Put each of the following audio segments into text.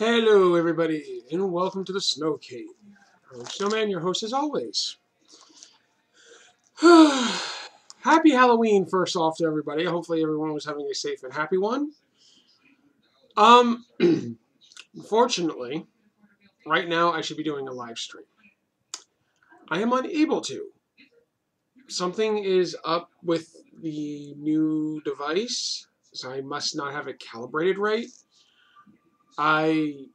Hello, everybody, and welcome to the Snow Cave. I'm Snowman, your host as always. Happy Halloween, first off, to everybody. Hopefully, everyone was having a safe and happy one. Unfortunately, right now I should be doing a live stream. I am unable to. Something is up with the new device, so I must not have it calibrated right. I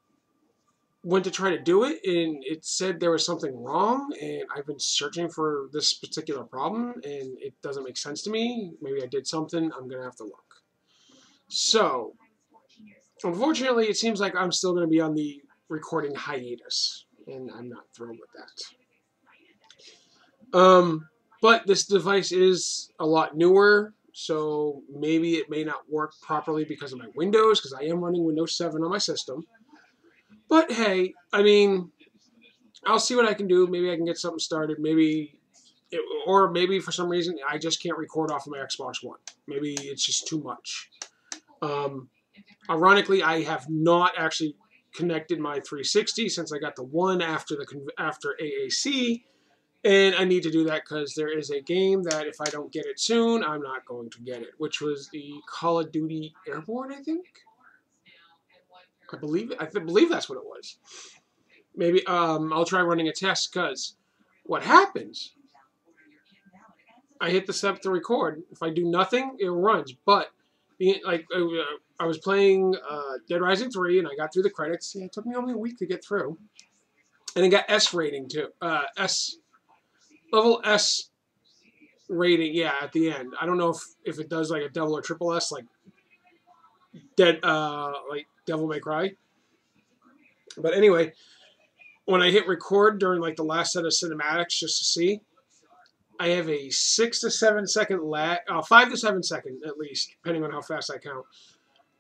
went to try to do it and it said there was something wrong, and I've been searching for this particular problem and it doesn't make sense to me. Maybe I did something. I'm gonna have to look. So unfortunately it seems like I'm still gonna be on the recording hiatus, and I'm not thrilled with that. But this device is a lot newer, so maybe it may not work properly because of my Windows, because I am running Windows 7 on my system. But hey, I mean, I'll see what I can do. Maybe I can get something started. Or maybe for some reason I just can't record off of my Xbox One. Maybe it's just too much. Ironically, I have not actually connected my 360 since I got the one after AAC, and I need to do that because there is a game that if I don't get it soon, I'm not going to get it, which was the Call of Duty Airborne, I think. I believe that's what it was. Maybe I'll try running a test, because what happens, I hit the step to record. If I do nothing, it runs. But I was playing Dead Rising 3 and I got through the credits. Yeah, it took me only a week to get through. And it got S rating too. Level S rating, yeah, at the end. I don't know if it does like a double or triple S, like Devil May Cry. But anyway, when I hit record during like the last set of cinematics just to see, I have a 6 to 7 second lag, 5 to 7 second at least, depending on how fast I count,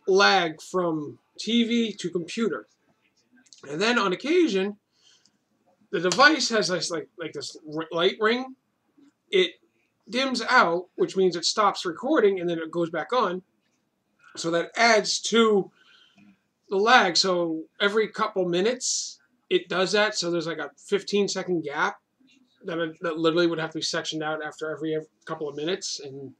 lag from TV to computer. And then on occasion, the device has this like this light ring. It dims out, which means it stops recording, and then it goes back on. So that adds to the lag. So every couple minutes, it does that. So there's like a 15-second gap that literally would have to be sectioned out after every couple of minutes, and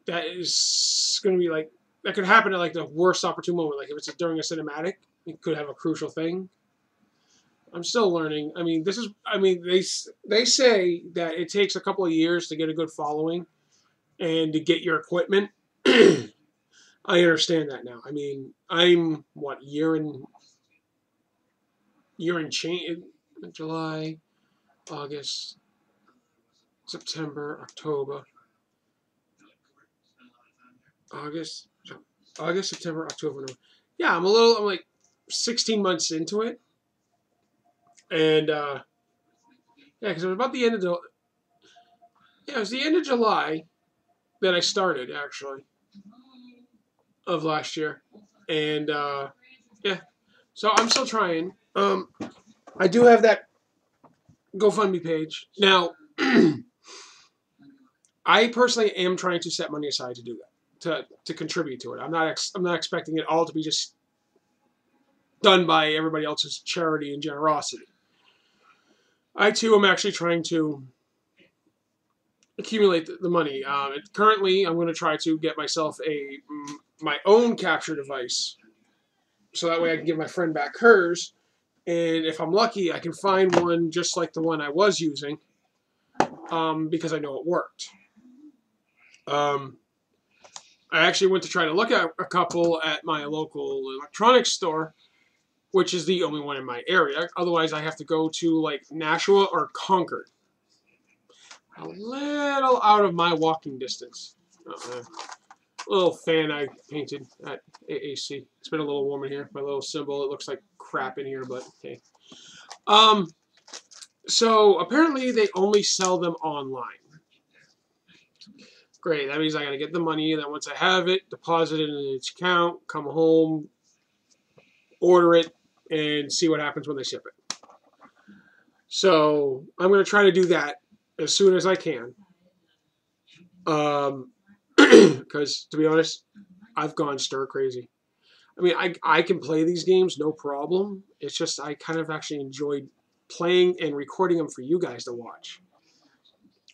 that is going to be like, that could happen at like the worst opportune moment. Like if it's during a cinematic, it could have a crucial thing. I'm still learning. I mean, they say that it takes a couple of years to get a good following and to get your equipment. I understand that now. I mean, I'm what, year and change, July, August, September, October, September, October, November. Yeah, I'm like 16 months into it. And, yeah, because it was about the end of it was the end of July that I started, actually, of last year. And, yeah, so I'm still trying. I do have that GoFundMe page. Now, I personally am trying to set money aside to do that, to contribute to it. I'm not expecting it all to be just done by everybody else's charity and generosity. I too am actually trying to accumulate the money. Currently, I'm going to try to get myself my own capture device, so that way I can give my friend back hers. And if I'm lucky, I can find one just like the one I was using, because I know it worked. I actually went to try to look at a couple at my local electronics store, which is the only one in my area. Otherwise, I have to go to like Nashua or Concord, a little out of my walking distance. A little fan I painted at AAC. It's been a little warm in here. My little symbol. It looks like crap in here, but hey. So apparently they only sell them online. Great. That means I got to get the money, and then once I have it, deposit it in its account, come home, order it, and see what happens when they ship it. So I'm going to try to do that as soon as I can. Because, to be honest, I've gone stir crazy. I mean, I can play these games, no problem. It's just I kind of actually enjoyed playing and recording them for you guys to watch.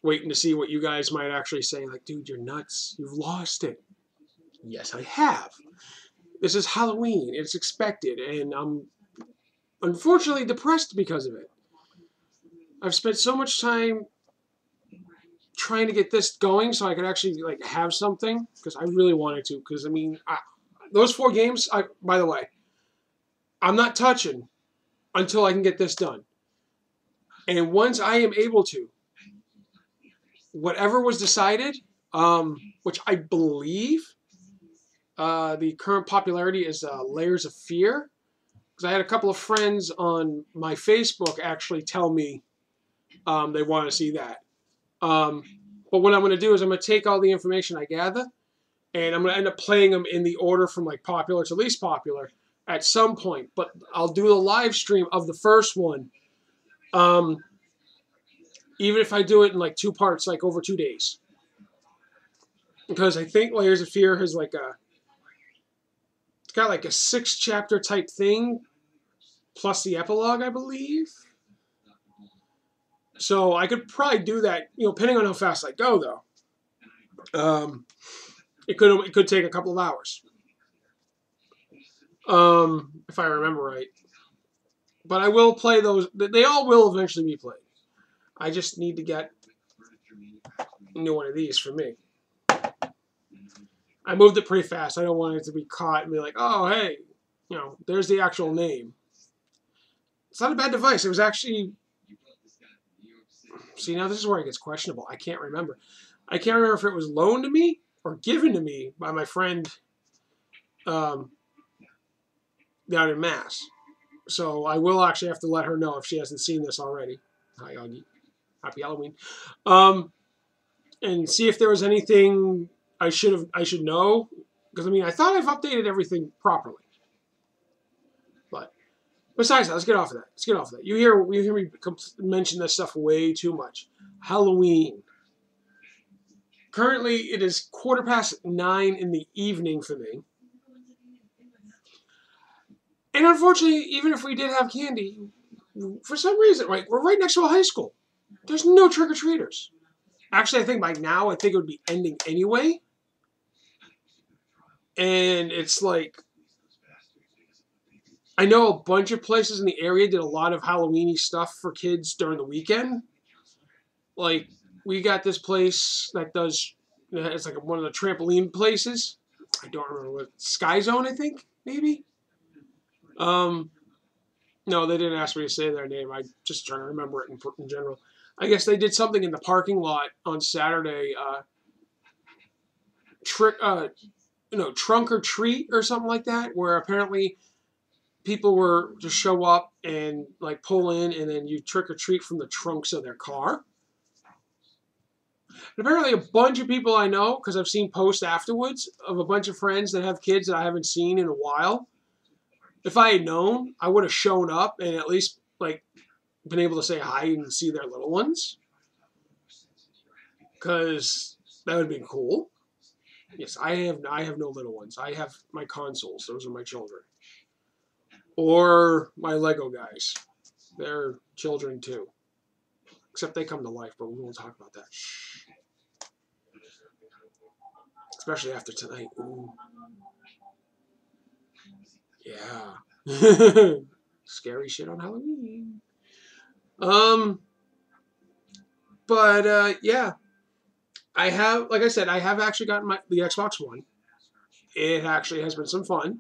Waiting to see what you guys might actually say, like, dude, you're nuts. You've lost it. Yes, I have. This is Halloween. It's expected, and I'm unfortunately depressed because of it. I've spent so much time trying to get this going so I could actually like have something because I really wanted to. Because I mean, those 4 games. By the way, I'm not touching until I can get this done. And once I am able to, whatever was decided, which I believe the current popularity is Layers of Fear. Because I had a couple of friends on my Facebook actually tell me they want to see that. But what I'm going to do is I'm going to take all the information I gather, and I'm going to end up playing them in the order from like popular to least popular at some point. But I'll do a live stream of the first one, even if I do it in like 2 parts, like over 2 days. Because I think Layers of Fear has like it's got like a 6-chapter type thing, plus the epilogue, I believe. So I could probably do that, depending on how fast I go, though. It could take a couple of hours, if I remember right. But I will play those. They all will eventually be played. I just need to get a new one of these for me. I moved it pretty fast. I don't want it to be caught and be like, oh, hey, there's the actual name. It's not a bad device. It was actually... See, now this is where it gets questionable. I can't remember. I can't remember if it was loaned to me or given to me by my friend down in Mass. So I will actually have to let her know if she hasn't seen this already. Hi, Augie. Happy Halloween. And see if there was anything I should know. Because, I mean, I thought I've updated everything properly. But besides that, let's get off of that. You hear me mention this stuff way too much. Halloween. Currently, it is 9:15 in the evening for me. And unfortunately, even if we did have candy, for some reason, right, we're right next to a high school. There's no trick-or-treaters. Actually, I think by now, it would be ending anyway. And it's like, I know a bunch of places in the area did a lot of Halloween-y stuff for kids during the weekend. Like, we got this place that does, it's like one of the trampoline places. I don't remember what, Sky Zone, I think, maybe? No, they didn't ask me to say their name. I'm just trying to remember it in general. I guess they did something in the parking lot on Saturday. Trunk or treat or something like that, where apparently people were to show up and like pull in, and then you trick or treat from the trunks of their car. And apparently, a bunch of people I know, because I've seen posts afterwards of a bunch of friends that have kids that I haven't seen in a while. If I had known, I would have shown up and at least like been able to say hi and see their little ones, because that would be cool. Yes, I have no little ones. I have my consoles. Those are my children. Or my Lego guys. They're children too. Except they come to life, but we won't talk about that. Shh. Especially after tonight. Ooh. Yeah. Scary shit on Halloween. Yeah. I have, like I said, I have actually gotten the Xbox One. It actually has been some fun.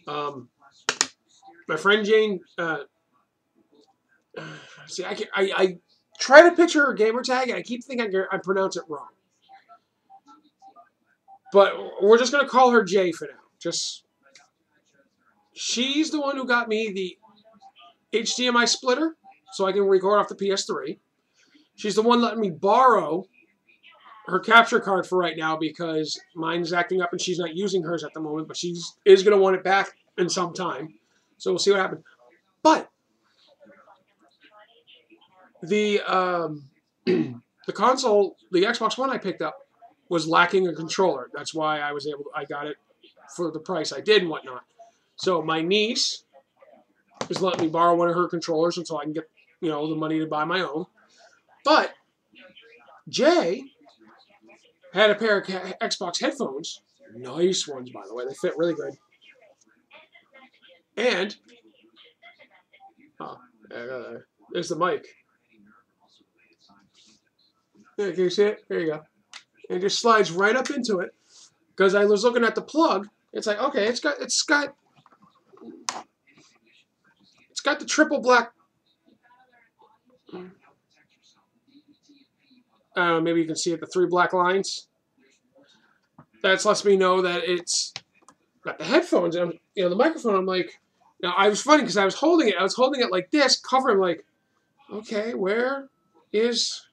My friend Jane, see, I try to picture her gamer tag, and I keep thinking I pronounce it wrong. But we're just going to call her Jay for now. She's the one who got me the HDMI splitter, so I can record off the PS3. She's the one letting me borrow her capture card for right now, because mine's acting up and she's not using hers at the moment, but she is going to want it back in some time. So we'll see what happens. But the console, the Xbox One I picked up, was lacking a controller. That's why I got it for the price I did and whatnot. So my niece is letting me borrow one of her controllers until I can get, you know, the money to buy my own. But Jay had a pair of Xbox headphones. Nice ones, by the way. They fit really good. And, there's the mic. Yeah, can you see it? There you go. And it just slides right up into it. Because I was looking at the plug. It's like, okay, it's got the triple black. I don't know, maybe you can see it, the 3 black lines. That lets me know that it's got the headphones and, you know, the microphone. I'm like, now I was funny because I was holding it like this, covering, like, okay, where is,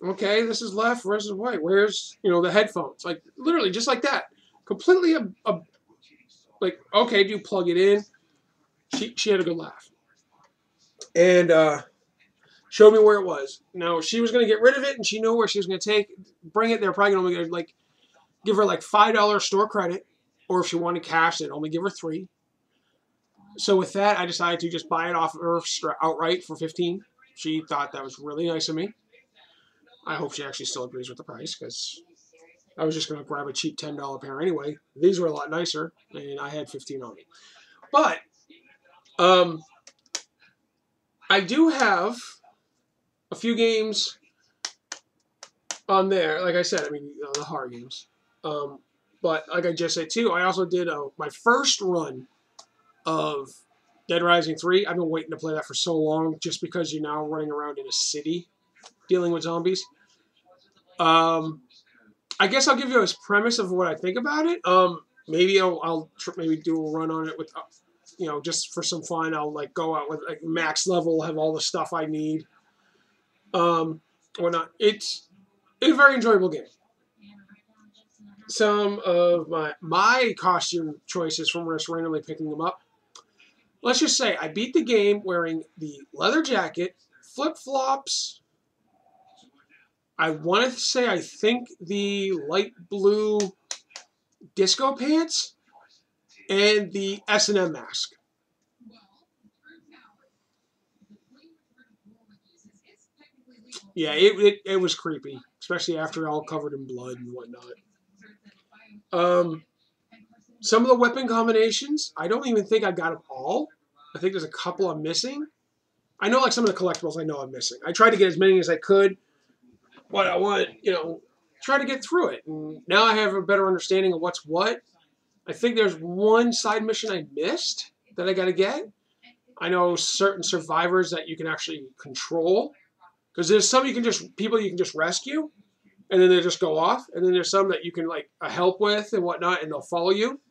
okay, this is left, where's the right, where's, you know, the headphones, like literally just like that, completely like, okay, do you plug it in? She had a good laugh and showed me where it was. Now she was going to get rid of it and she knew where she was going to bring it. They're probably going to like give her like $5 store credit, or if she wanted cash, they'd only give her $3. So with that, I decided to just buy it off of her outright for $15. She thought that was really nice of me. I hope she actually still agrees with the price, because I was just going to grab a cheap $10 pair anyway. These were a lot nicer, and I had $15 on me. But I do have a few games on there. Like I said, I mean, you know, the horror games. But like I just said too, I also did my first run of Dead Rising 3. I've been waiting to play that for so long, just because you're now running around in a city dealing with zombies. I guess I'll give you a premise of what I think about it. Maybe I'll maybe do a run on it with, you know, just for some fun. I'll like go out with like max level, have all the stuff I need. Whatnot. It's a very enjoyable game. Some of my costume choices from just randomly picking them up. Let's just say I beat the game wearing the leather jacket, flip-flops. I want to say I think the light blue disco pants and the S&M mask. Yeah, it was creepy, especially after all covered in blood and whatnot. Some of the weapon combinations, I don't even think I got them all. I think there's a couple I'm missing. I know like some of the collectibles I know I'm missing. I tried to get as many as I could, but I want, you know, try to get through it. And now I have a better understanding of what's what. I think there's one side mission I missed that I got to get. I know certain survivors that you can actually control. Because there's some people you can just rescue, and then they just go off. And then there's some that you can like help with and whatnot, and they'll follow you.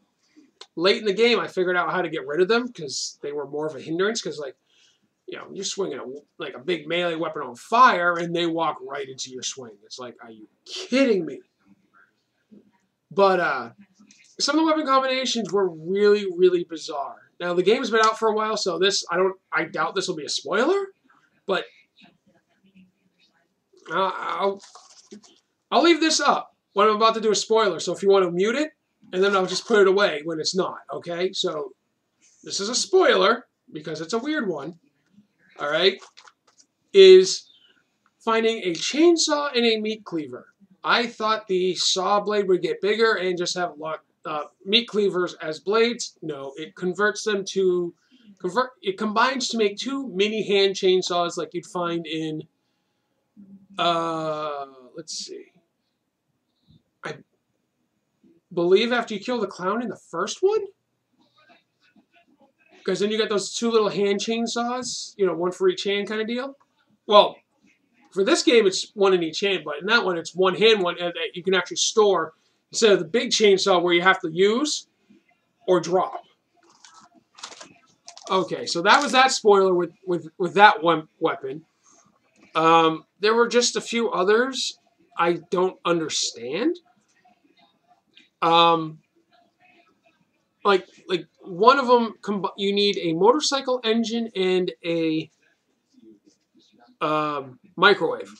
Late in the game, I figured out how to get rid of them because they were more of a hindrance. Because like, you know, you're swinging a big melee weapon on fire, and they walk right into your swing. It's like, are you kidding me? But some of the weapon combinations were really, really bizarre. Now the game's been out for a while, so I doubt this will be a spoiler, but I'll leave this up when I'm about to do a spoiler. So if you want to mute it, and then I'll just put it away when it's not. Okay, so this is a spoiler because it's a weird one. All right, is finding a chainsaw and a meat cleaver. I thought the saw blade would get bigger and just have meat cleavers as blades. No, it converts them to It combines to make 2 mini hand chainsaws like you'd find in. Let's see. I believe after you kill the clown in the first one, because then you get those 2 little hand chainsaws. You know, one for each hand kind of deal. Well, for this game, it's 1 in each hand, but in that one, it's 1 hand one that you can actually store instead of the big chainsaw where you have to use or drop. Okay, so that was that spoiler with that one weapon. There were just a few others I don't understand. Like one of them, you need a motorcycle engine and a microwave.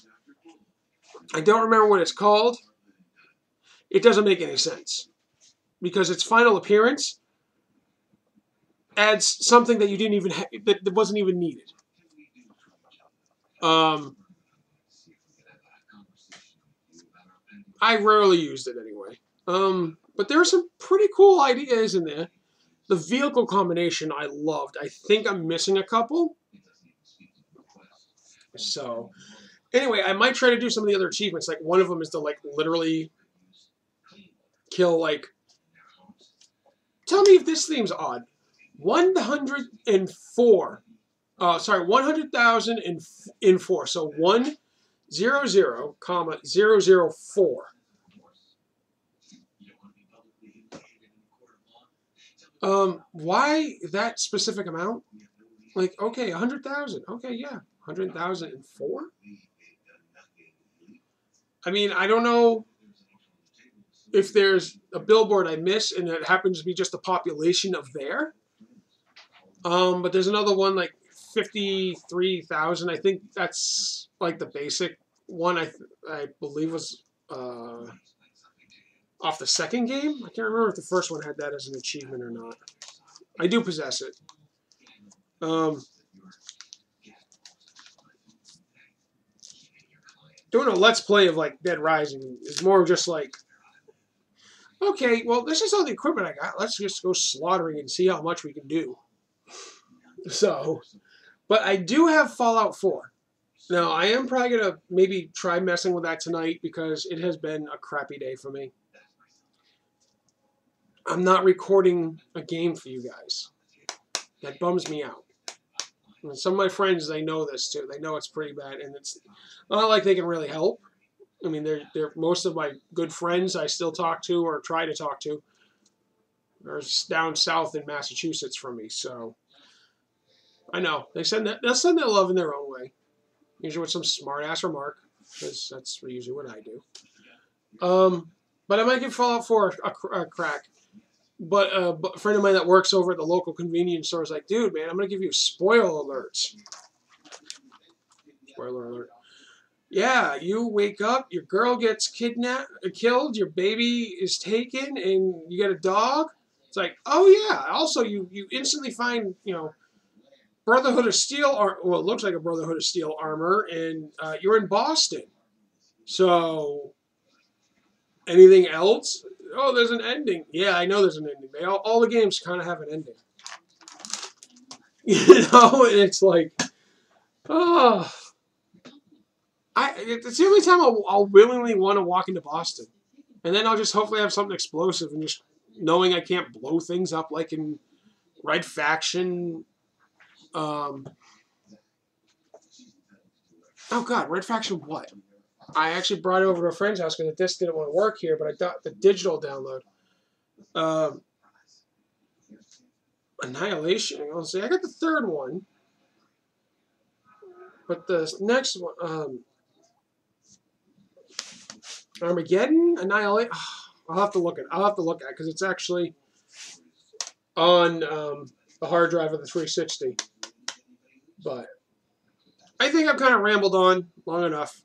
I don't remember what it's called. It doesn't make any sense because its final appearance, adds something that you didn't even that wasn't even needed. I rarely used it anyway. But there are some pretty cool ideas in there. The vehicle combination I loved. I think I'm missing a couple. So, anyway, I might try to do some of the other achievements. Like, one of them is to, like, literally kill, like... Tell me if this seems odd. 104. Sorry, 100,004. So, 100, 004. Why that specific amount? Like, okay, 100,000. Okay, yeah, 100,004. I mean, I don't know if there's a billboard I miss and it happens to be just the population of there. But there's another one like 53,000. I think that's like the basic one. I believe was off the second game. I can't remember if the first one had that as an achievement or not. I do possess it. Doing a Let's Play of like Dead Rising is more just like, okay, well, this is all the equipment I got. Let's just go slaughtering and see how much we can do. So, but I do have Fallout 4. Now, I am probably going to maybe try messing with that tonight because it has been a crappy day for me. I'm not recording a game for you guys. That bums me out. And some of my friends, they know this too. They know it's pretty bad, and it's not like they can really help. I mean, they're most of my good friends I still talk to or try to talk to are down south in Massachusetts from me. So I know they'll send their love in their own way, usually with some smart ass remark, because that's usually what I do. But I might give Fallout 4 a crack. But a friend of mine that works over at the local convenience store is like, dude, man, I'm going to give you spoiler alerts. Spoiler alert. Yeah, you wake up, your girl gets killed, your baby is taken, and you get a dog. It's like, oh yeah. Also, you instantly find, Brotherhood of Steel, well, it looks like a Brotherhood of Steel armor, and you're in Boston. So, anything else? Oh, there's an ending. Yeah, I know there's an ending. All the games kind of have an ending. And it's like, oh. It's the only time I'll willingly want to walk into Boston. And then I'll just hopefully have something explosive and just knowing I can't blow things up like in Red Faction. Oh, God, Red Faction what? I actually brought it over to a friend's house because the disc didn't want to work here, but I got the digital download. Annihilation. Let's see, I got the third one. But the next one, Armageddon? Annihilate? I'll have to look at it because it's actually on the hard drive of the 360. But I think I've kind of rambled on long enough.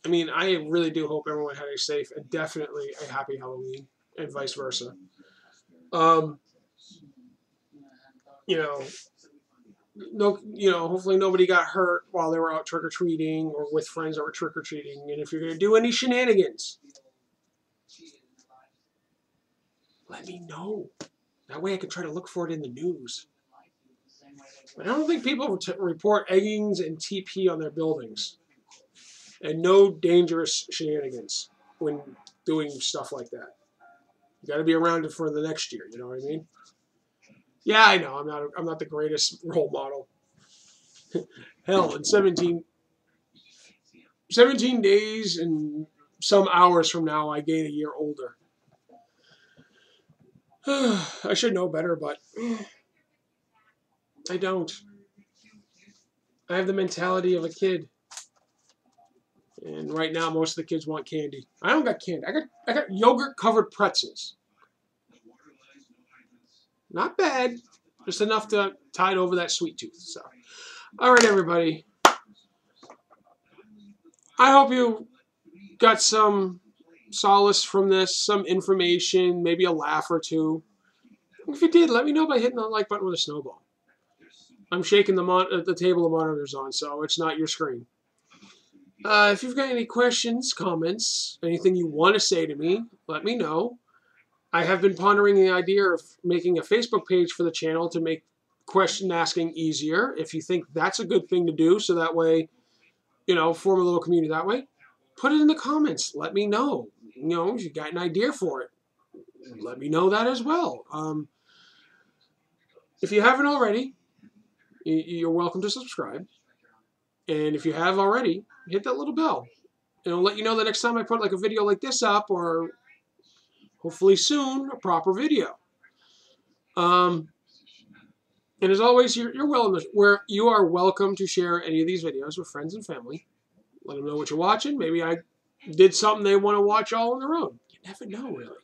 I mean, I really do hope everyone had a safe and definitely a happy Halloween, and vice versa. Hopefully nobody got hurt while they were out trick-or-treating or with friends that were trick-or-treating. And if you're going to do any shenanigans, let me know. That way I can try to look for it in the news. But I don't think people report eggings and TP on their buildings. And no dangerous shenanigans when doing stuff like that. You got to be around it for the next year. You know what I mean? Yeah, I know. I'm not the greatest role model. Hell, in 17 days and some hours from now, I gain a year older. I should know better, but I don't. I have the mentality of a kid. And right now, most of the kids want candy. I don't got candy. I got yogurt-covered pretzels. Not bad. Just enough to tide over that sweet tooth. So, all right, everybody. I hope you got some solace from this, some information, maybe a laugh or two. If you did, let me know by hitting the like button with a snowball. I'm shaking the table of monitors on, so it's not your screen. If you've got any questions, comments, anything you want to say to me, let me know. I have been pondering the idea of making a Facebook page for the channel to make question asking easier. If you think that's a good thing to do, so that way, form a little community that way, put it in the comments. Let me know. If you got an idea for it, let me know that as well. If you haven't already, you're welcome to subscribe. And if you have already, hit that little bell. It'll let you know the next time I put like a video like this up, or hopefully soon, a proper video. And as always, you are welcome to share any of these videos with friends and family. Let them know what you're watching. Maybe I did something they want to watch all on their own. You never know, really.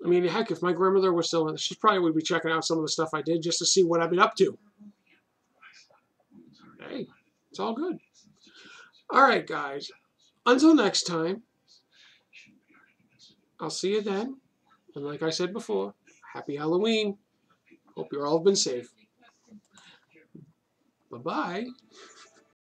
I mean, heck, if my grandmother was still in, she probably would be checking out some of the stuff I did just to see what I've been up to. Hey, it's all good. All right, guys. Until next time, I'll see you then. And like I said before, happy Halloween. Hope you're all been safe. Bye-bye.